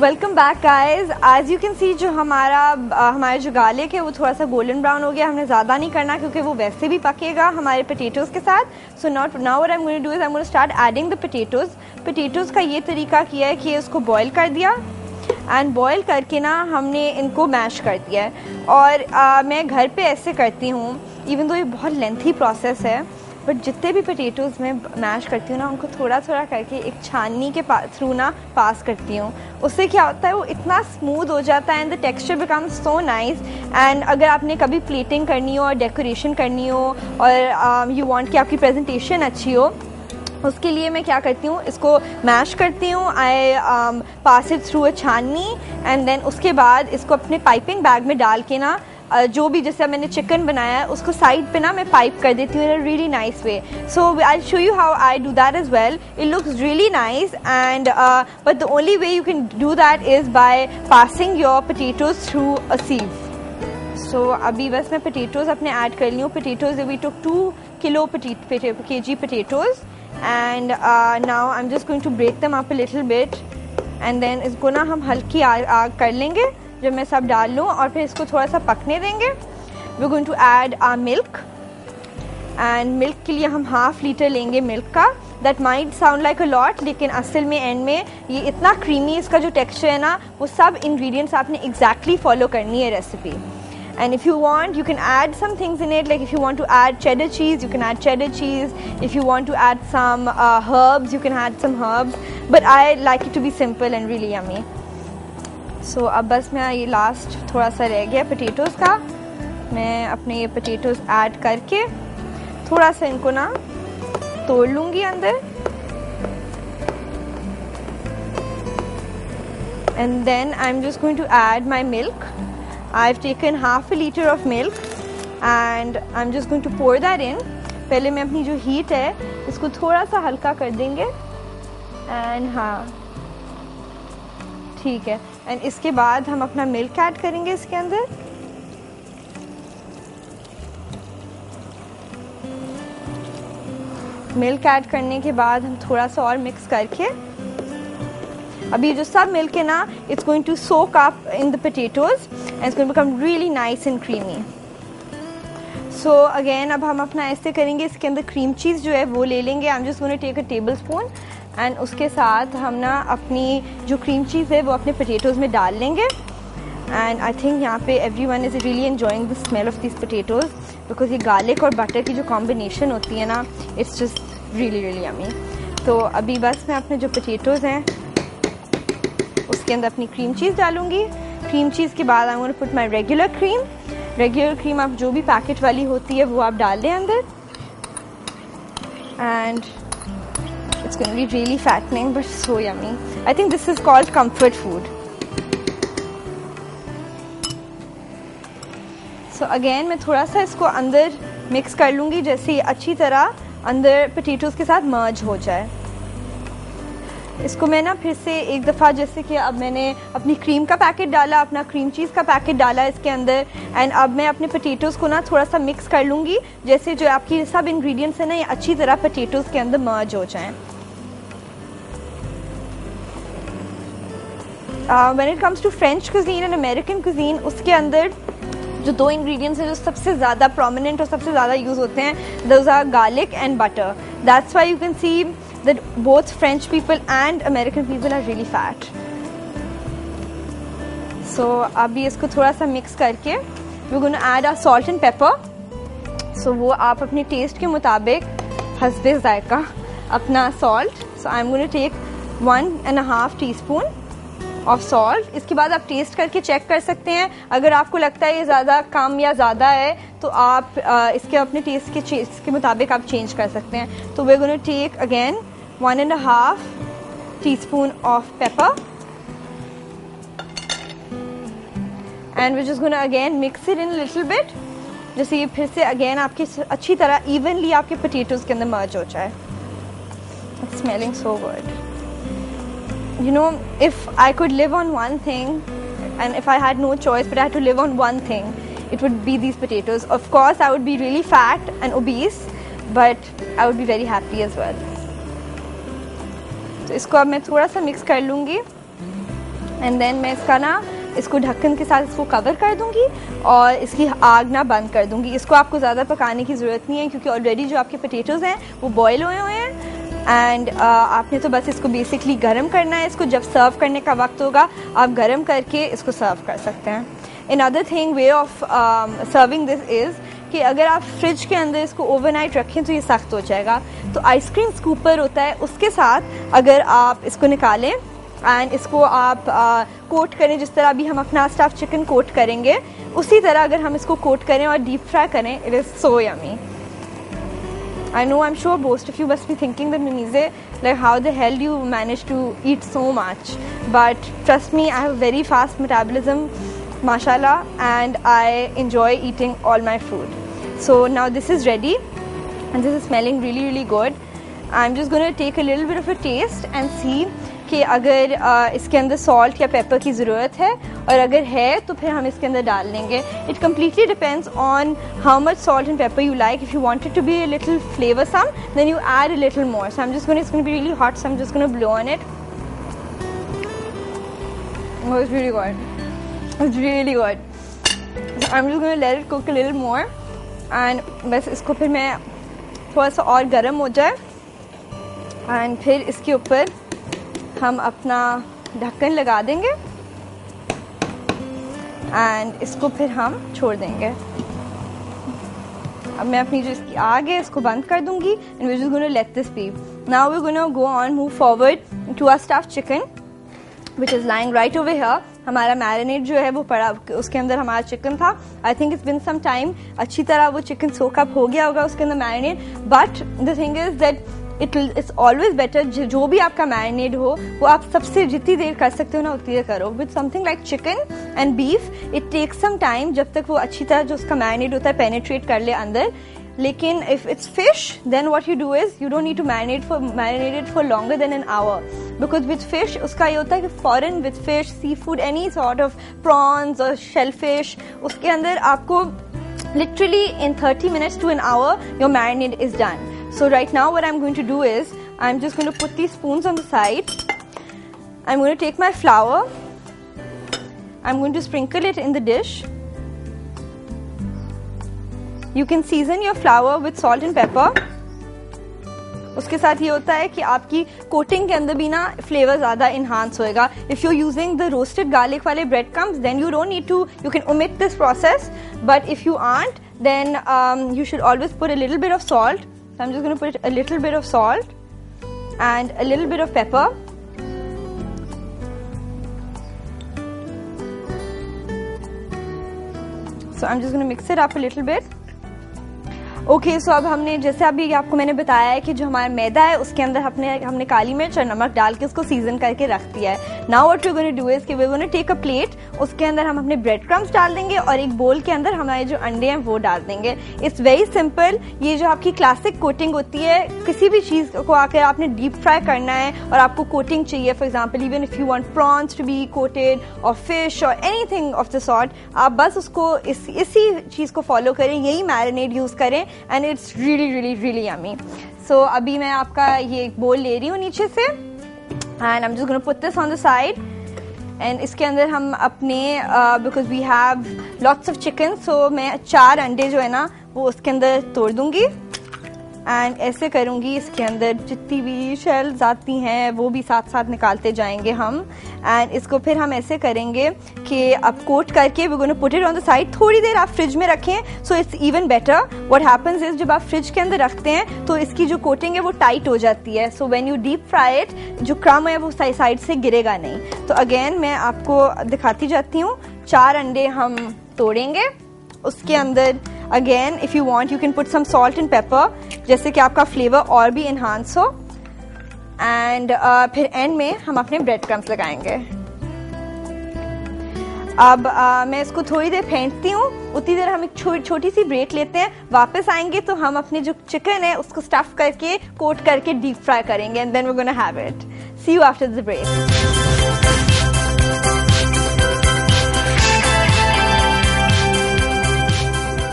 Welcome back guys. As you can see जो हमारा जो गार्लिक है वो थोड़ा सा गोल्डन ब्राउन हो गया। हमने ज़्यादा नहीं करना क्योंकि वो वैसे भी पकेगा हमारे पोटैटोज़ के साथ। So now what I am going to do is I am going to start adding the potatoes का ये तरीका किया है कि उसको बॉयल कर दिया एंड बॉयल करके ना हमने इनको मैश कर दिया है। और मैं घर पे ऐसे करती हूँ, इवन दो ये बहुत लेंथी प्रोसेस है, बट जितने भी पोटैटोज़ मैं मैश करती हूँ ना उनको थोड़ा थोड़ा करके एक छाननी के थ्रू ना पास करती हूँ। उससे क्या होता है वो इतना स्मूथ हो जाता है and the texture becomes so nice. And अगर आपने कभी प्लेटिंग करनी हो और डेकोरेशन करनी हो और यू वांट कि आपकी प्रेजेंटेशन अच्छी हो, उसके लिए मैं क्या करती हूँ, इसको मैश करती हूँ, आई पास इट थ्रू अ छाननी एंड देन उसके बाद इसको अपने पाइपिंग बैग में डाल के ना जो भी जैसे मैंने चिकन बनाया है उसको साइड पे ना मैं पाइप कर देती हूँ in a really nice way. So I show you how I do that as well. It looks really nice and but the only way you can do that is by passing your potatoes through a sieve. So अभी बस मैं potatoes अपने add कर ली हूँ। Potatoes we took 2 kilo kg potatoes and now I'm just going to break them up a little bit and then इसको ना हम हल्की आग कर लेंगे जब मैं सब डाल लूँ और फिर इसको थोड़ा सा पकने देंगे। We're going to add our milk and milk के लिए हम ½ लीटर लेंगे मिल्क का। That might sound like a lot लेकिन असल में एंड में ये इतना क्रीमी इसका जो टेक्सचर है ना वो सब इंग्रेडिएंट्स आपने एग्जैक्टली फॉलो करनी है recipe. And if you want, you can add some things in it. Like if you want to add cheddar cheese, you can add cheddar cheese. If you want to add some herbs, you can add some herbs. But I like it to be simple and really yummy. So अब बस मैं ये last थोड़ा सा रह गया potatoes का। मैं अपने ये पोटैटोज़ ऐड करके थोड़ा सा इनको ना तोड़ लूँगी अंदर। And then I'm just going to add my milk. I've taken ½ liter of milk and I'm just going to pour that in. पहले मैं अपनी जो हीट है इसको थोड़ा सा हल्का कर देंगे एंड हाँ ठीक है। एंड इसके बाद हम अपना मिल्क ऐड करेंगे इसके अंदर। मिल्क ऐड करने के बाद हम थोड़ा सा और मिक्स करके अभी जो सब मिल्क है ना it's going to soak up in the potatoes and it's going to become really nice and creamy. So again अब हम अपना ऐसे करेंगे, इसके अंदर क्रीम चीज़ जो है वो ले लेंगे। I am just going to take a tablespoon and उसके साथ हम ना अपनी जो क्रीम चीज़ है वो अपने पोटैटोज़ में डाल लेंगे। एंड आई थिंक यहाँ पे everyone is really enjoying the smell of this potatoes because ये गार्लिक और बटर की जो कॉम्बिनेशन होती है ना it's just really really yummy. तो अभी बस मैं अपने जो पोटैटोज़ हैं उसके अंदर अपनी क्रीम चीज़ डालूंगी। क्रीम चीज़ के बाद I want to put my regular cream आप जो भी पैकेट वाली होती है वो आप डाल दें अंदर and it's going to be really fattening but so yummy. I think this is called comfort food. So again मैं थोड़ा सा इसको अंदर मिक्स कर लूँगी जैसे अच्छी तरह अंदर पोटैटोज़ के साथ मर्ज हो जाए। इसको मैं ना फिर से एक दफ़ा जैसे कि अब मैंने अपनी क्रीम का पैकेट डाला, अपना क्रीम चीज़ का पैकेट डाला इसके अंदर एंड अब मैं अपने पोटैटोज़ को ना थोड़ा सा मिक्स कर लूँगी जैसे जो आपकी सब इंग्रेडिएंट्स हैं ना ये अच्छी तरह पोटैटोज़ के अंदर मर्ज हो जाएं। When it comes to French cuisine and American cuisine उसके अंदर जो 2 इंग्रेडिएंट्स हैं जो सबसे ज़्यादा प्रोमिनेंट और सबसे ज़्यादा यूज़ होते हैं those are garlic and butter. That's why you can see that both French people and American people are really fat. So अभी इसको थोड़ा सा मिक्स करके we're going to add our salt and pepper. So वो आप अपने test के मुताबिक हस्बे ज़ायका अपना salt. So I'm going to take 1.5 teaspoon of salt. इसके बाद आप टेस्ट करके चेक कर सकते हैं। अगर आपको लगता है ये ज़्यादा कम या ज़्यादा है तो आप इसके अपने टेस्ट के मुताबिक आप चेंज कर सकते हैं। तो we're going to take again 1.5 teaspoon of pepper and we're just going to again mix it in a little bit जैसे ये फिर से again आपकी अच्छी तरह evenly आपके potatoes के अंदर merge हो जाए। It's smelling so good. You know, if I could live on one thing and if I had no choice but I had to live on one thing, it would be these potatoes. Of course, I would be really fat and obese, but I would be very happy as well. तो इसको अब मैं थोड़ा सा mix कर लूँगी and then मैं इसको ढक्कन के साथ इसको कवर कर दूंगी और इसकी आग ना बंद कर दूंगी। इसको आपको ज़्यादा पकाने की ज़रूरत नहीं है क्योंकि ऑलरेडी जो आपके पोटैटोज़ हैं वो बॉयल हुए हैं। एंड आपने तो बस इसको बेसिकली गर्म करना है। इसको जब सर्व करने का वक्त होगा आप गर्म करके इसको सर्व कर सकते हैं। Another thing way of serving this is कि अगर आप फ्रिज के अंदर इसको ओवरनाइट रखें तो ये सख्त हो जाएगा। तो आइसक्रीम स्कूपर होता है, उसके साथ अगर आप इसको निकालें एंड इसको आप कोट करें, जिस तरह अभी हम अपना स्टफ चिकन कोट करेंगे उसी तरह अगर हम इसको कोट करें और डीप फ्राई करें, it is so yummy. I know, I'm sure most of you must be thinking that Mimize, like how the hell do you manage to eat so much? But trust me, I have very fast metabolism, mashallah, and I enjoy eating all my food. So now this is ready and this is smelling really really good. I'm just going to take a little bit of a taste and see कि अगर इसके अंदर salt या paper की ज़रूरत है, और अगर है तो फिर हम इसके अंदर डाल देंगे। It completely depends on how much salt and pepper you like. If you want it to be a little flavoursome then you add a little more. So I am just going, it's going to be really hot, so I am just going to blow on it. Oh, it's really good. It's really good. So I'm just going to let it cook a little more and बस इसको फिर मैं थोड़ा सा और गर्म हो जाए एंड फिर इसके ऊपर हम अपना ढक्कन लगा देंगे एंड इसको फिर हम छोड़ देंगे। अब मैं अपनी जो इसकी आग है इसको बंद कर दूंगी and we are just going to let this be. Now we are going to go on move forward to our stuffed chicken which is lying right over here. हमारा मैरिनेट जो है वो पड़ा, उसके अंदर हमारा चिकन था। I think it's been some time, अच्छी तरह वो चिकन सोक अप हो गया होगा उसके अंदर marinate. But the thing is that it's always better, जो भी आपका मैरिनेट हो वो आप सबसे जितनी देर कर सकते हो ना उतनी देर करो। With something like chicken and beef it takes some time जब तक वो अच्छी तरह जो उसका मैरिनेट होता है पेनिट्रेट कर ले अंदर। लेकिन if it's fish then what you do is you don't need to marinate it for longer than an hour, because with fish उसका ये होता है कि फॉरन with fish, seafood, any sort of prawns और शेल फिश, उसके अंदर आपको literally in 30 minutes to an hour your marinade is done. So right now what I'm going to do is I'm just going to put these spoons on the side. I'm going to take my flour. I'm going to sprinkle it in the dish. You can season your flour with salt and pepper. उसके साथ ये होता है कि आपकी coating के अंदर भी ना फ्लेवर ज़्यादा इन्हांस होएगा। If you using the roasted garlic वाले breadcrumbs then you don't need to, you can omit this process, but if you want then you should always put a little bit of salt. So I'm just going to put a little bit of salt and a little bit of pepper. So I'm just going to mix it up a little bit. Okay so अब हमने, जैसे अभी आपको मैंने बताया है कि जो हमारा मैदा है उसके अंदर हमने काली मिर्च और नमक डाल के उसको सीजन करके रख दिया है। Now what we going to do is कि we going to take a plate, उसके अंदर हम अपने ब्रेड क्रम्स डाल देंगे और एक बोल के अंदर हमारे जो अंडे हैं वो डाल देंगे। It's very simple. ये जो आपकी क्लासिक कोटिंग होती है, किसी भी चीज़ को आकर आपने डीप फ्राई करना है और आपको कोटिंग चाहिए, for example even if you want prawns to be coated और फिश और एनीथिंग ऑफ द सॉर्ट, आप बस उसको इसी चीज़ को फॉलो करें, यही मैरिनेट यूज़ करें and it's really really really yummy. So अभी मैं आपका ये एक बोल ले रही हूँ नीचे से and I am just gonna put this on the side and इसके अंदर हम अपने because we have lots of chicken, so मैं 4 अंडे जो है ना वो उसके अंदर तोड़ दूंगी एंड ऐसे करूँगी, इसके अंदर जितनी भी शेल्स आती हैं वो भी साथ साथ निकालते जाएंगे हम। एंड इसको फिर हम ऐसे करेंगे कि अब कोट करके we gonna put it on the side. थोड़ी देर आप फ्रिज में रखें so it's even better. What happens is जब आप फ्रिज के अंदर रखते हैं तो इसकी जो कोटिंग है वो टाइट हो जाती है, so when you deep fry it जो क्रम है वो साइड से गिरेगा नहीं। तो अगेन मैं आपको दिखाती जाती हूँ। 4 अंडे हम तोड़ेंगे, उसके अंदर again if you want you can put some salt and pepper, जैसे कि आपका फ्लेवर और भी इन्हांस हो। एंड फिर एंड में हम अपने ब्रेड क्रम्स लगाएंगे। अब मैं इसको थोड़ी देर फेंटती हूँ, उतनी देर हम एक छोटी सी ब्रेक लेते हैं। वापस आएंगे तो हम अपने जो चिकन है उसको स्टफ करके कोट करके डीप फ्राई करेंगे and then we gonna have it. See you after the break.